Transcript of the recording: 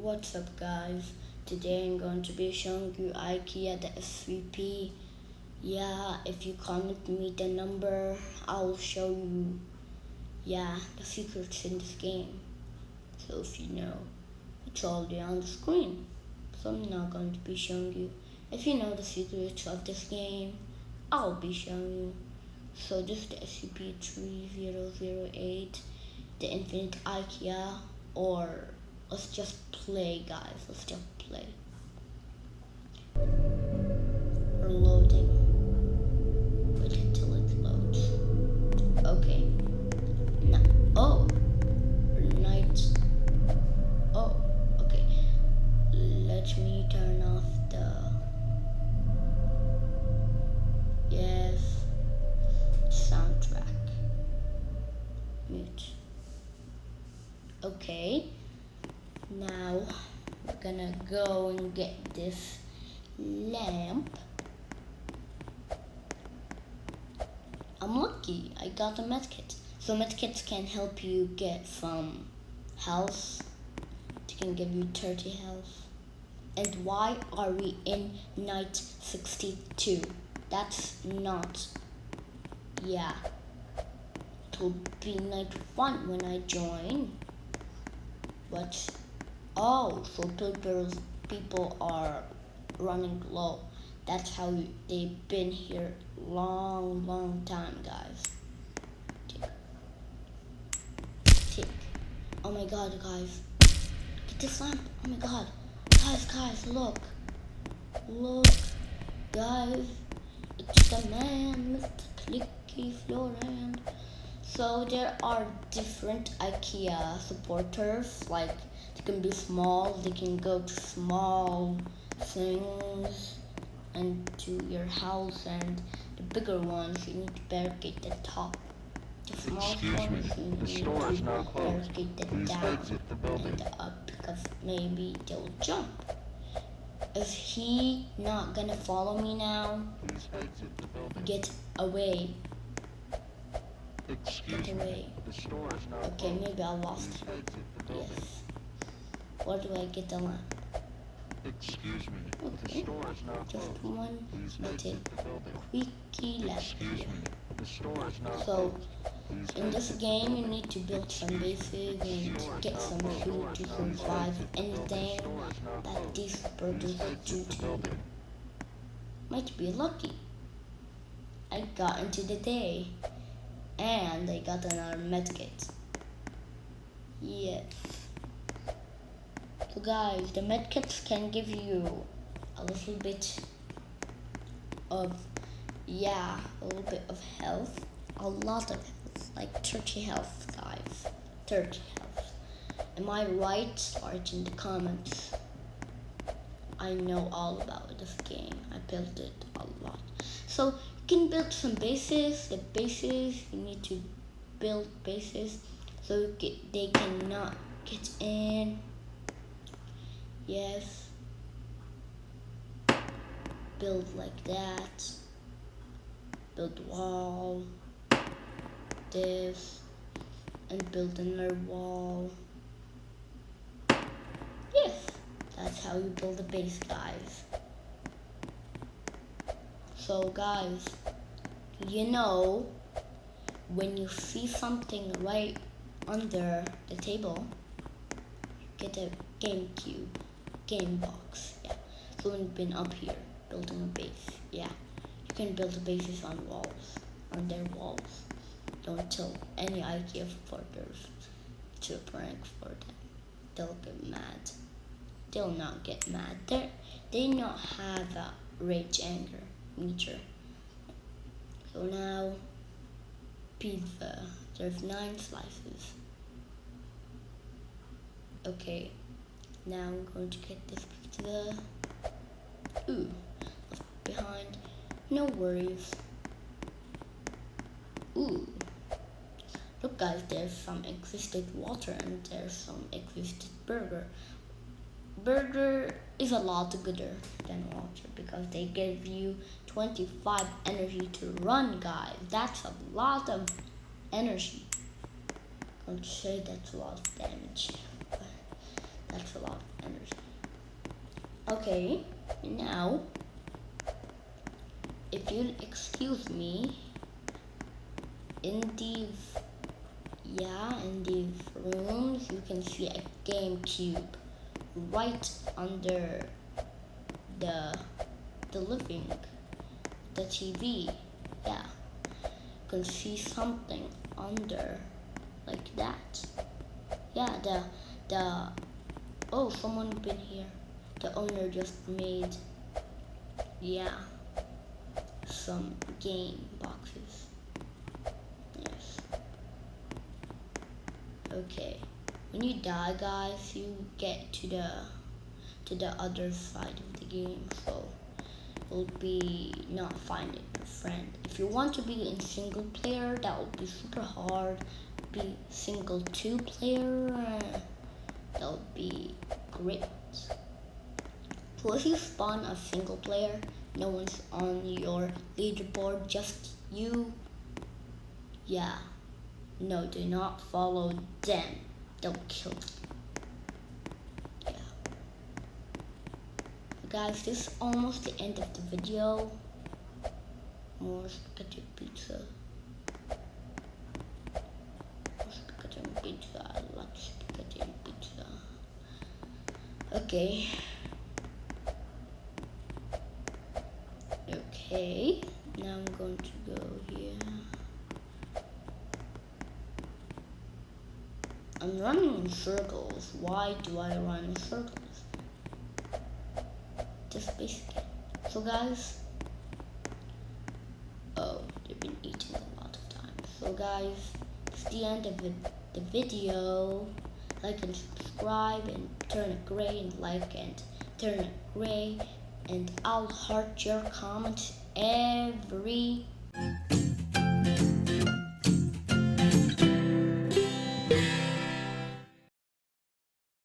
What's up guys? Today I'm going to be showing you IKEA the SVP. Yeah, if you comment me the number, I'll show you the secrets in this game. So if you know, it's already on the screen. So I'm not going to be showing you. If you know the secrets of this game, I'll be showing you. So this is the SCP-3008, the Infinite IKEA, or let's just play, guys. Let's just play. We're loading. Wait until it loads. Okay. Now, night. Oh, okay. Let me turn off the. Soundtrack. Mute. Okay. Now we're gonna go and get this lamp. I'm lucky, I got a medkit. So medkits can help you get some health. They can give you 30 health. And why are we in night 62? That's not, it will be night 1 when I join. But so people are running low. That's how they've been here long time, guys. Tick. Oh my god, guys. Get this lamp. Oh my god. Guys, look. Guys. It's the man, Mr. Clicky Florent. So there are different IKEA supporters, like they can be small, they can go to small things and to your house, and the bigger ones you need to barricade the top. The small ones you need to barricade the down and the up, because maybe they'll jump. Is he not gonna follow me now? Get away. Get away. Okay, maybe I lost him. Yes. Where do I get the lamp? Okay. Just one button. Quickie left here. So, in this game, you need to build some bases and get some food to survive anything that these birds do to you. Might be lucky. I got into the day. And I got another medkit. Yes. So guys, the medkits can give you a little bit of health. A lot of health. Like 30 health, guys. 30 health. Am I right? Write in the comments. I know all about this game. I built it a lot. So you can build some bases. The bases, you need to build bases so they cannot get in. Yes. Build like that. Build wall. This. And build another wall. Yes. That's how you build a base, guys. So guys, when you see something right under the table, get a game box. So when you've been up here building a base, you can build bases on their walls. Don't tell any IKEA supporters to prank for them. They'll get mad. They'll not get mad. They not have a rage anger meter. So now, pizza. There's 9 slices. Okay, now I'm going to get this pizza. Ooh, left behind. No worries. Ooh. Look guys, there's some existed water and there's some existed burger. Burger is a lot gooder than water because they give you 25 energy to run, guys. That's a lot of energy. I would say that's a lot of damage, but that's a lot of energy. Okay, now if you'll excuse me, in these rooms you can see a GameCube right under the living, the TV. Yeah, you can see something under like that. Yeah, the oh, someone been here. The owner just made, yeah, some game boxes. Yes. Okay. When you die, guys, you get to the other side of the game, so you'll be not finding your friend. If you want to be in single player, that will be super hard. Be single 2-player, that would be great. So if you spawn a single player, no one's on your leaderboard, just you. Yeah. No, do not follow them. They'll kill you. Yeah. Guys, this is almost the end of the video. More spaghetti pizza. More spaghetti and pizza. I like spaghetti and pizza. Okay. Okay. Now I'm going to go here. I'm running in circles. Why do I run in circles? Just basically. So guys, oh, they've been eating a lot of time. So guys, it's the end of the video. Like and subscribe and turn it gray, and like and turn it gray, and I'll heart your comments every